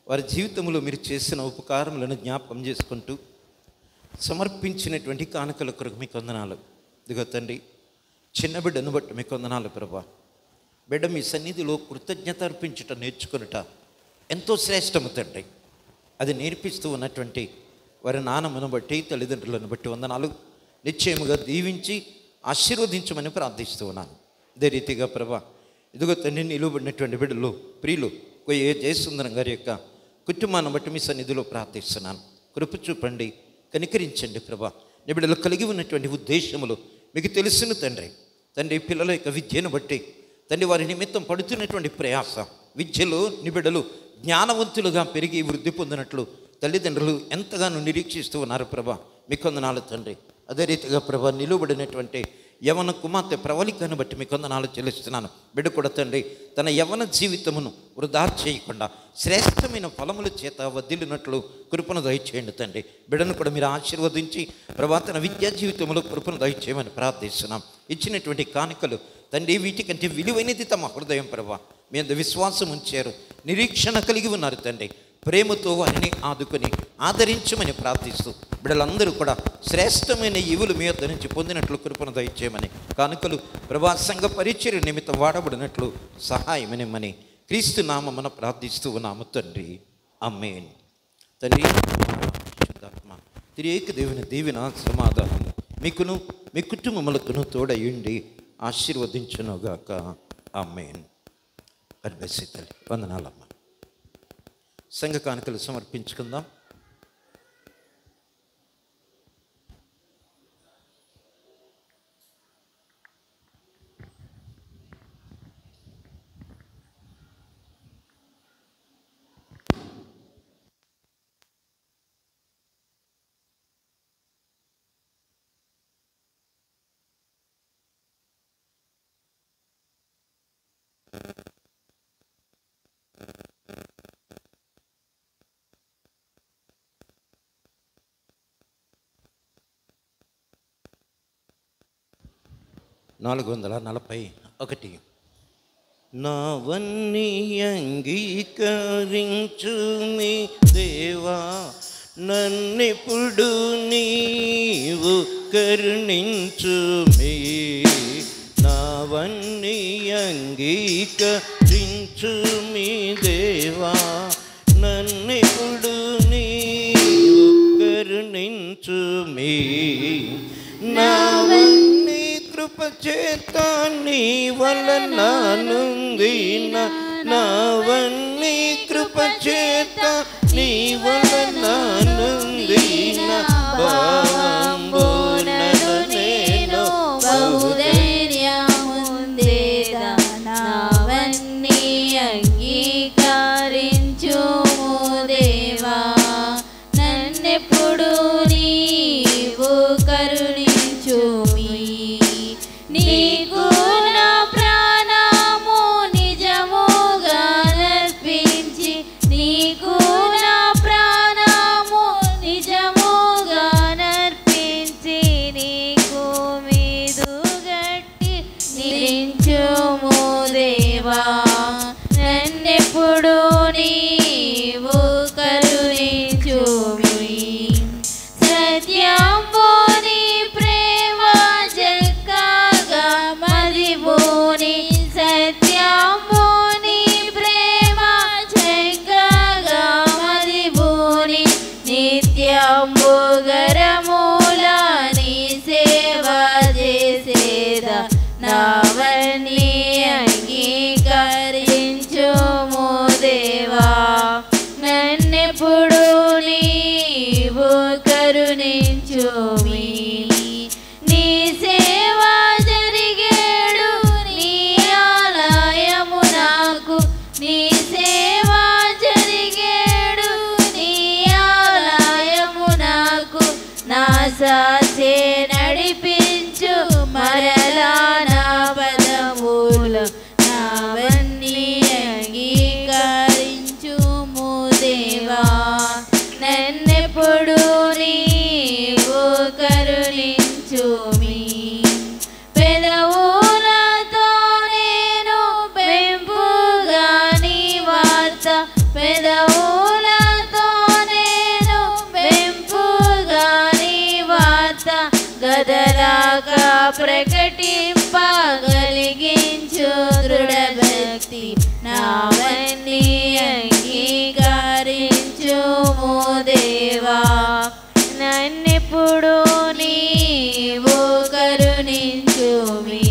వారి జీవితంలో మీరు చేసిన ఉపకారములను జ్ఞాపకం చేసుకుంటూ సమర్పించినటువంటి కానుకల కొరకు మీకు వందనాలు. ఇదిగో తండ్రి, చిన్న బిడ్డను బట్టి మీకు వందనాలు ప్రభా. బిడ్డ మీ సన్నిధిలో కృతజ్ఞత అర్పించుట నేర్చుకునుట ఎంతో శ్రేష్టము తండ్రి. అది నేర్పిస్తూ ఉన్నటువంటి వారి నాన్నమ్మను బట్టి, తల్లిదండ్రులను బట్టి వందనాలు. నిశ్చయముగా దీవించి ఆశీర్వదించమని ప్రార్థిస్తూ ఉన్నాను. ఇదే రీతిగా ప్రభా, ఇదిగో తండ్రి, నిలువబడినటువంటి బిడ్డలు ప్రియులు ఏ జయసుందరం గారి యొక్క కుటుంబాన్ని బట్టి మీ సన్నిధిలో ప్రార్థిస్తున్నాను. కృప చూపండి, కనికరించండి ప్రభా. నీ బిడ్డలు కలిగి ఉన్నటువంటి ఉద్దేశములు మీకు తెలుసును తండ్రి. తండ్రి, పిల్లల యొక్క విద్యను బట్టి తండ్రి, వారి నిమిత్తం పడుతున్నటువంటి ప్రయాస, విద్యలో నీ బిడ్డలు జ్ఞానవంతులుగా పెరిగి వృద్ధి పొందినట్లు తల్లిదండ్రులు ఎంతగానో నిరీక్షిస్తూ ఉన్నారు ప్రభా. మీకు వందనాలు తండ్రి. అదే రీతిగా ప్రభా, నిలువబడినటువంటి యవన కుమార్తె ప్రవళికను బట్టి మీకు వందనాలు చెల్లిస్తున్నాను. బిడ్డ కూడా తండ్రి, తన యవన జీవితమును వృధా చేయకుండా శ్రేష్టమైన ఫలముల చేత వదిలినట్లు కృపను దయచేయండి తండ్రి. బిడ్డను కూడా మీరు ఆశీర్వదించి ప్రభా, తన విద్యా జీవితంలో కృపను దయచేయమని ప్రార్థిస్తున్నాం. ఇచ్చినటువంటి కానుకలు తండ్రి, వీటికంటే విలువైనది తమ హృదయం ప్రభా. మీ అందు విశ్వాసం ఉంచారు, నిరీక్షణ కలిగి ఉన్నారు తండ్రి. ప్రేమతో వారిని ఆదుకొని ఆదరించమని ప్రార్థిస్తూ బిడ్డలందరూ కూడా శ్రేష్టమైన ఈవులు మీ వద్ద నుంచి పొందినట్లు కృపను దయచేయమని, కానుకలు ప్రభా సంఘ పరిచర్య నిమిత్తం వాడబడినట్లు సహాయమనిమ్మని క్రీస్తు నామమున ప్రార్థిస్తూ ఉన్నాము తండ్రి. ఆమేన్. తండ్రి, పరిశుద్ధాత్మ త్రియేక దేవుని దీవెన సమాధానము మీకును మీ కుటుంబములకును తోడయుండి ఆశీర్వదించునుగాక. ఆమేన్. తల్లి వందనాలమ్మ. సంఘ కానుకలు సమర్పించుకుందాం. $441. నావన్నీ అంగీకరించు మీ దేవా, నన్నెప్పుడు నీవు కరుణించు మీ. నావన్నీ అంగీకరించు మీ దేవా, నన్నెప్పుడు నీవు కరుణించు మీ. నావన్నీ కృపచేత నీ వలన నుందిన, నావన్నీ కృపచేత నీ వలన నుందిన. భావంబునను నేను బహుధైర్యముందేదా, నావన్నీ అంగీకరించుము దేవా, నన్నెప్పుడు నీవు కరుణించుమి. నీకు నా ప్రాణము నిజముగా నర్పించి, నీకు నా ప్రాణము నిజముగా నర్పించి, నీకు మీదు గట్టి నిలించుము దేవా, నన్నెప్పుడు నీవు కరుణించుమి. సత్యంబు నీ ప్రేమ జక్కగా మదిబోని, సత్యంబు నీ ప్రేమ జక్కగా మదిబోని. నిత్యంబు గరముల నీ సేవ చేసేదా, నావన్నీ అంగీకరించుము దేవా, నన్నెప్పుడు నీవు కరుణించుమి. నీ సేవ జరిగేడు నీ ఆలయము నాకు, నీ సేవ జరిగేడు నీ ఆలయము నాకు. నా సాసే నడిపించు మరలా నా పదములు, నావన్నీ అంగీకరించుము దేవా, భక్తి నావన్నీ అంగీకరించుము దేవా. నన్నెప్పుడు నీవు కరుణించుమి.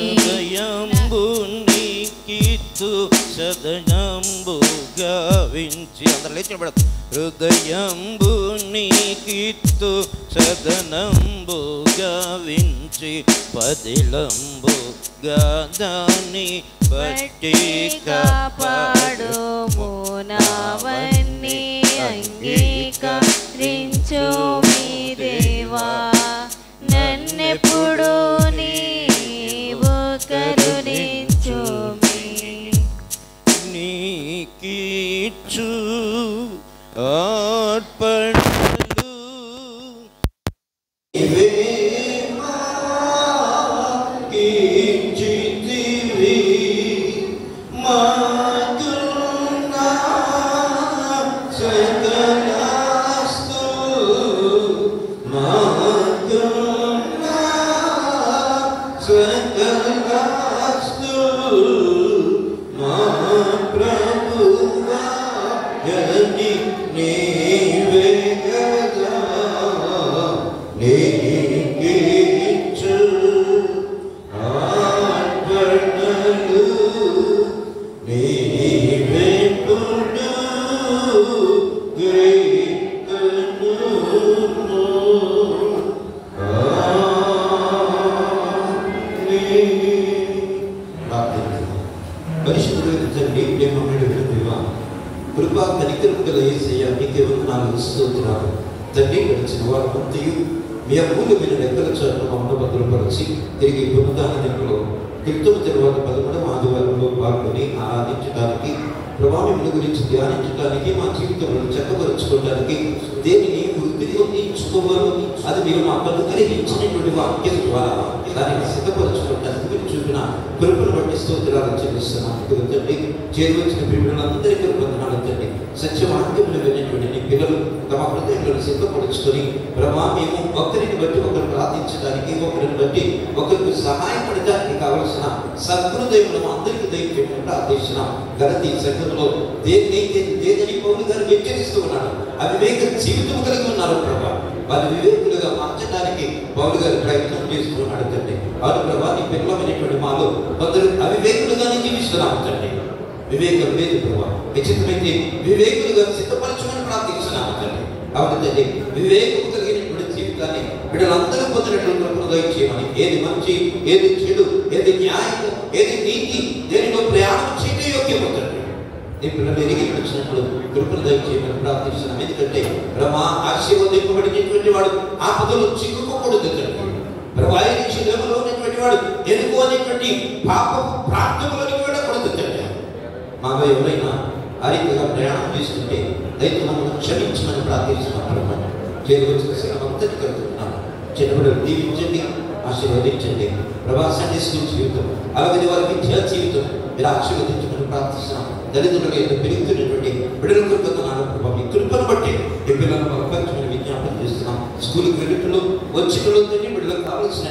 హృదయంబు నీకిత్తు సదనంబు గావించి అందరూ లేచి నిలబడతారు. హృదయంబు నీకిత్తు సదనంబు గావించి పదిలంబు గాదాని బట్టి కాపాడుము. నావన్నీ అంగీకరించుమి దేవా. నన్నెప్పుడు నీవు కరుణించుమి. నీకిచ్చు అర్పణలు కృపా కనికరం గల యేసయ్య నీకే వందనాలు స్తుతులు. తండ్రి గడిచిన వారం అంతయు మీ అమూల్యమైన లెక్కల చోట మమ్మల్ని భద్రపరిచి తిరిగి పునరుద్ధాన దినములో క్రితం తర్వాత 11వ ఆదివారంలో పాల్గొని ఆరాధించడానికి ప్రభావం గురించి ధ్యానించడానికి మా జీవితంలో చక్కపరుచుకోవడానికి దేనిని వృద్ధించుకోవాలో అది మీరు మాకు అనుగ్రహించినటువంటి వాక్యం ద్వారా దానికి సిద్ధపరచుకోవడానికి మీరు చూపిన కృపను బట్టి స్తోత్రాలు చెల్లిస్తున్నాం. తండ్రి చేరువచ్చిన పిల్లలందరికీ వందనాలు తండ్రి. సత్యవాక్యములు వినేటువంటి నీ పిల్లలు తమ హృదయాలను సిద్ధపరుచుకొని ప్రభా మేము ఒకరిని బట్టి ఒకరు ప్రార్థించడానికి ఒకరిని బట్టి ఒకరికి సహాయపడటానికి కావలసిన సద్హృదయములను అందరికీ దయచేయమని ప్రార్థిస్తున్నాం. గలతీ సంఘంలో దేని పౌలు గారు హెచ్చరిస్తూ ఉన్నాడు. అవివేక జీవితం కలిగి ఉన్నారు ప్రభా. వారి వివేకులుగా మార్చడానికి పౌలు గారు ప్రయత్నం చేస్తున్నాడు తండ్రి. వారు ప్రభా నీ పిల్లమైనటువంటి మాలో కొందరు అవివేకులుగానే జీవిస్తున్నాము తండ్రి. వివేకం లేదు ప్రభా. ఖచ్చితమైతే వివేకులుగా సిద్ధపరచమని ప్రార్థిస్తున్నాము తండ్రి. కాబట్టి తండ్రి వివేకం కలిగినటువంటి జీవితాన్ని వీళ్ళందరూ పొందినటువంటి కృపను దయచేయమని. ఏది మంచి, ఏది చెడు, ఏది న్యాయం, ఏది నీతి, దేనిలో ప్రయాణం చేయడం యోగ్యము తండ్రి. నీ పిల్లలు ఎరిగి నడిచినప్పుడు కృపను దయచేయమని ప్రార్థిస్తున్నాం. ఎందుకంటే బ్రహ్మ ఆశీర్వదింపబడినటువంటి వాడు ఆపదలు చిక్కుకోకూడదు తండ్రి. ప్రభావి నుంచి దేవులో ఉన్నటువంటి వాడు ఎన్నుకోనేటువంటి పాపపు ప్రార్థనలోనికి వెళ్ళకూడదు తండ్రి. మాలో ఎవరైనా ఆ రీతిగా ప్రయాణం చేస్తుంటే దయతో మమ్మల్ని క్షమించమని ప్రార్థిస్తున్నాం. చేరువచ్చిన సేవంతటి కలుగుతున్నాను. చిన్నపిల్లలు దీవించండి, ఆశీర్వదించండి. ప్రభా సండే స్కూల్ జీవితం అలాగే వారి విద్యా జీవితం మీరు ఆశీర్వదించమని ప్రార్థిస్తున్నాం. తల్లిదండ్రులు ఎంత పెరుగుతున్నటువంటి బిడ్డల కృపను ప్రభావ మీ కృపను బట్టి ఈ పిల్లలను బలపరచమని విజ్ఞాపన చేస్తున్నాం. స్కూల్కి వెళ్ళినట్లు వచ్చినట్లు బిడ్డలకు కావలసిన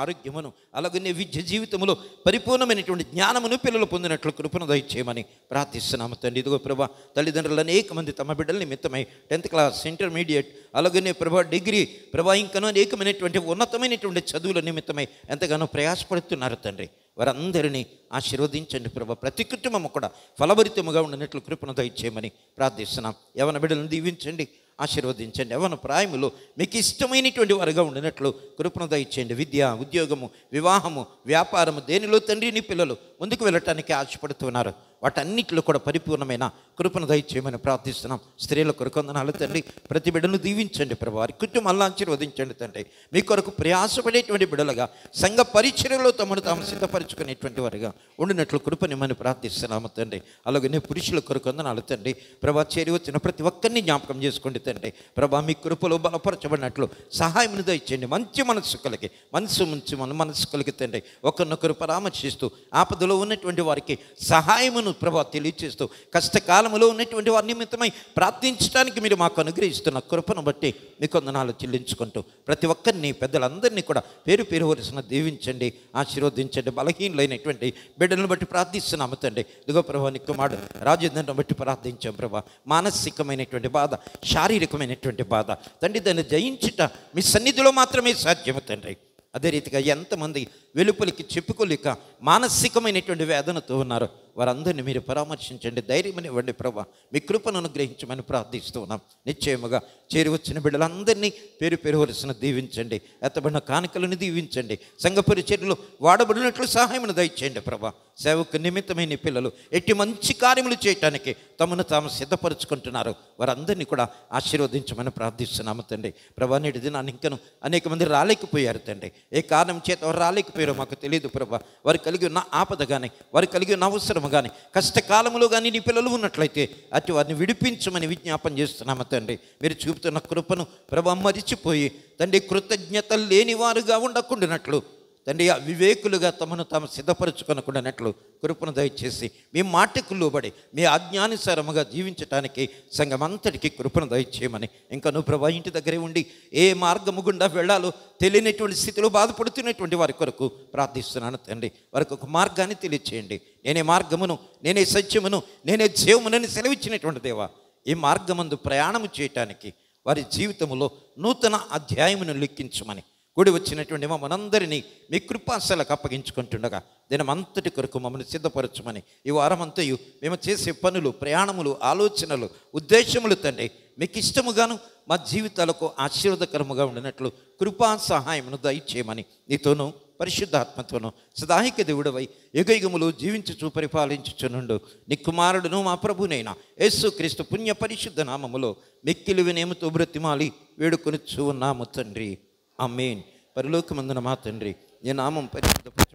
ఆరోగ్యమును అలాగనే విద్య జీవితంలో పరిపూర్ణమైనటువంటి జ్ఞానమును పిల్లలు పొందినట్లు కృపను దయచేయమని ప్రార్థిస్తున్నాము తండ్రి. ఇదిగో ప్రభా తల్లిదండ్రులు అనేక మంది తమ బిడ్డల నిమిత్తమై 10th క్లాస్, ఇంటర్మీడియట్ అలాగనే ప్రభా డిగ్రీ ప్రభా ఇంకనూ అనేకమైనటువంటి ఉన్నతమైనటువంటి చదువుల నిమిత్తమై ఎంతగానో ప్రయాసపడుతున్నారు తండ్రి. వారందరినీ ఆశీర్వదించండి ప్రభా. ప్రతి కుటుంబము కూడా ఫలభరితముగా ఉండినట్లు కృపను దయచేయమని ప్రార్థిస్తున్నాం. యవన బిడ్డలను దీవించండి, ఆశీర్వదించండి. యవన ప్రాయములో మీకు ఇష్టమైనటువంటి వారుగా ఉండినట్లు కృపను దయచేయండి. విద్య, ఉద్యోగము, వివాహము, వ్యాపారము దేనిలో తండ్రి నీ పిల్లలు ముందుకు వెళ్ళటానికి ఆశపడుతున్నారు. వాటన్నిటిలో కూడా పరిపూర్ణమైన కృపను దయచేయమని ప్రార్థిస్తున్నాం. స్త్రీల కొరకు వందనాలు తండ్రి. ప్రతి బిడ్డను దీవించండి ప్రభు. వారి కుటుంబాలను ఆశీర్వదించండి తండ్రి. మీ కొరకు ప్రయాసపడేటువంటి బిడ్డలుగా సంఘ పరిచర్యలో తమను తాము సిద్ధపరచుకునేటువంటి వారుగా ఉండినట్లు కృపనిమ్మని ప్రార్థిస్తున్నాము తండ్రి. అలాగే పురుషుల కొరకు వందనాలు తండ్రి. ప్రభా చేరి వచ్చిన ప్రతి ఒక్కరిని జ్ఞాపకం చేసుకోండి తండ్రి. ప్రభా మీ కృపలో బలపరచబడినట్లు సహాయమును దయచేయండి. మంచి మనస్సు కలిగి మనస్సు కలిగి తండ్రి ఒకరినొకరు పరామర్శిస్తూ ఆపదలో ఉన్నటువంటి వారికి సహాయమును ప్రభా తెలియచేస్తూ కష్టకాలంలో ఉన్నటువంటి వారి నిమిత్తమై ప్రార్థించడానికి మీరు మాకు అనుగ్రహిస్తున్న కృపను బట్టి మీకు వందనాలు చెల్లించుకుంటూ ప్రతి ఒక్కరిని పెద్దలందరినీ కూడా పేరు పేరు వరుసన దీవించండి, ఆశీర్వదించండి. బలహీనమైనటువంటి బిడ్డలను బట్టి ప్రార్థిస్తున్నాము తండ్రి. ఇదిగో ప్రభా నీ కుమారుడు రాజేంద్రను బట్టి ప్రార్థించాం ప్రభా. మానసికమైనటువంటి బాధ, శారీరకమైనటువంటి బాధ తండ్రి, దాన్ని జయించుట మీ సన్నిధిలో మాత్రమే సాధ్యము తండ్రి. అదే రీతిగా ఎంతమంది వెలుపలికి చెప్పుకోలేక మానసికమైనటువంటి వేదనతో ఉన్నారు, వారందరినీ మీరు పరామర్శించండి, ధైర్యం ఇవ్వండి ప్రభా. మీ కృపను అనుగ్రహించమని ప్రార్థిస్తూ ఉన్నాం. నిశ్చయముగా చేరి వచ్చిన బిడ్డలందరినీ పేరు పేరు వరుసన దీవించండి, ఎత్తబడిన కానుకలను దీవించండి, సంఘ పరిచర్యలు వాడబడినట్లు సహాయమును దయచేయండి ప్రభా. సేవకు నిమిత్తమైన పిల్లలు ఎట్టి మంచి కార్యములు చేయటానికి తమను తాము సిద్ధపరుచుకుంటున్నారు, వారందరినీ కూడా ఆశీర్వదించమని ప్రార్థిస్తున్నాము తండ్రి. ప్రభా నేటి దినాన్ని ఇంకను అనేక మంది రాలేకపోయారు తండ్రి. ఏ కారణం చేత వారు రాలేకపోయారో మాకు తెలియదు ప్రభా. వారు కలిగి ఉన్న ఆపద కానీ, వారు కలిగి ఉన్న అవసరము కానీ, కష్టకాలంలో కానీ నీ పిల్లలు ఉన్నట్లయితే అటు వారిని విడిపించమని విజ్ఞాపన చేస్తున్నాము తండ్రి. మీరు చూపుతున్న కృపను ప్రభా మరిచిపోయి తండ్రి కృతజ్ఞత లేని వారుగా ఉండకుండానట్లు తండ్రి, వివేకులుగా తమను తాము సిద్ధపరచుకొనకుండానట్లు కృపను దయచేసి మీ మాటకు లోబడి మీ ఆజ్ఞానుసారముగా జీవించటానికి సంఘమంతటికి కృపను దయచేయమని, ఇంకా నువ్వు ప్రభా ఇంటి దగ్గరే ఉండి ఏ మార్గము గుండా వెళ్ళాలో తెలియనటువంటి స్థితిలో బాధపడుతున్నటువంటి వారి కొరకు ప్రార్థిస్తున్నాను తండ్రి. వారికి ఒక మార్గాన్ని తెలియచేయండి. నేనే మార్గమును, నేనే సత్యమును, నేనే జీవమునని సెలవిచ్చినటువంటి దేవా, ఈ మార్గమందు ప్రయాణము చేయటానికి వారి జీవితంలో నూతన అధ్యాయమును లిఖించమని, కూడి వచ్చినటువంటి మనందరినీ మీ కృపాశలకు అప్పగించుకుంటుండగా దినమంతటి కొరకు మమ్మల్ని సిద్ధపరచమని, ఈ వారమంతయు మేము చేసే పనులు, ప్రయాణములు, ఆలోచనలు, ఉద్దేశములు తండ్రి మీకు ఇష్టముగాను మా జీవితాలకు ఆశీర్వాదకరముగా ఉండినట్లు కృపా సహాయమును దయచేయమని, నీతోనూ పరిశుద్ధాత్మతోనూ సదాహిక దేవుడవై యుగయుగములు జీవించుచు పరిపాలించుచునుండు నీ కుమారుడును మా ప్రభునైన యేసు క్రీస్తు పుణ్య పరిశుద్ధ నామములో మిక్కిలి వినయముతో బ్రతిమాలి వేడుకొనుచు ఉన్నాము తండ్రి. ఆమేన్. పరలోకమందున మా తండ్రి, నీ నామం పరిశుద్ధపరచు.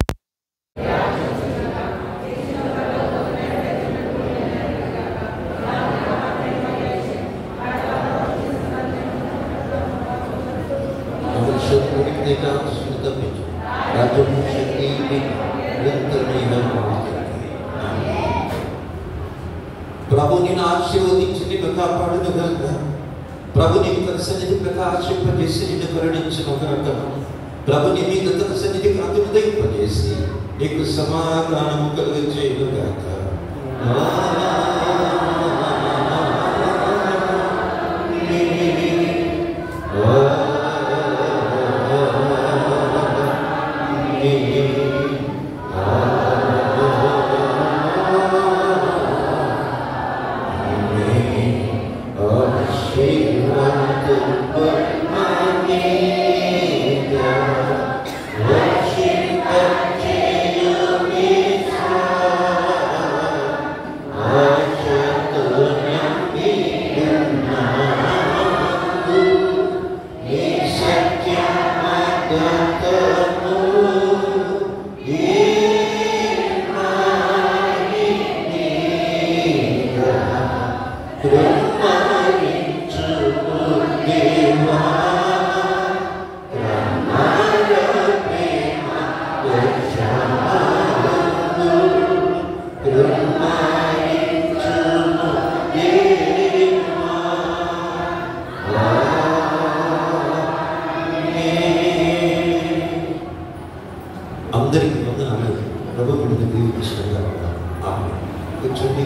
ప్రభు నిన్ను ఆశీర్వదించి నిన్ను కాపాడును గాక. ప్రభు నీకు తన సన్నిధి ప్రకాశింపజేసి నిన్ను కరుణించును గాక. ప్రభు నీ మీద తన సన్నిధి కాంతిని ఉదయింపజేసి నీకు సమాధానము కలుగజేయును గాక. అందరికీ వందనాలు. ప్రభు దీవించును గాక. ఆమేన్. కూర్చోండి.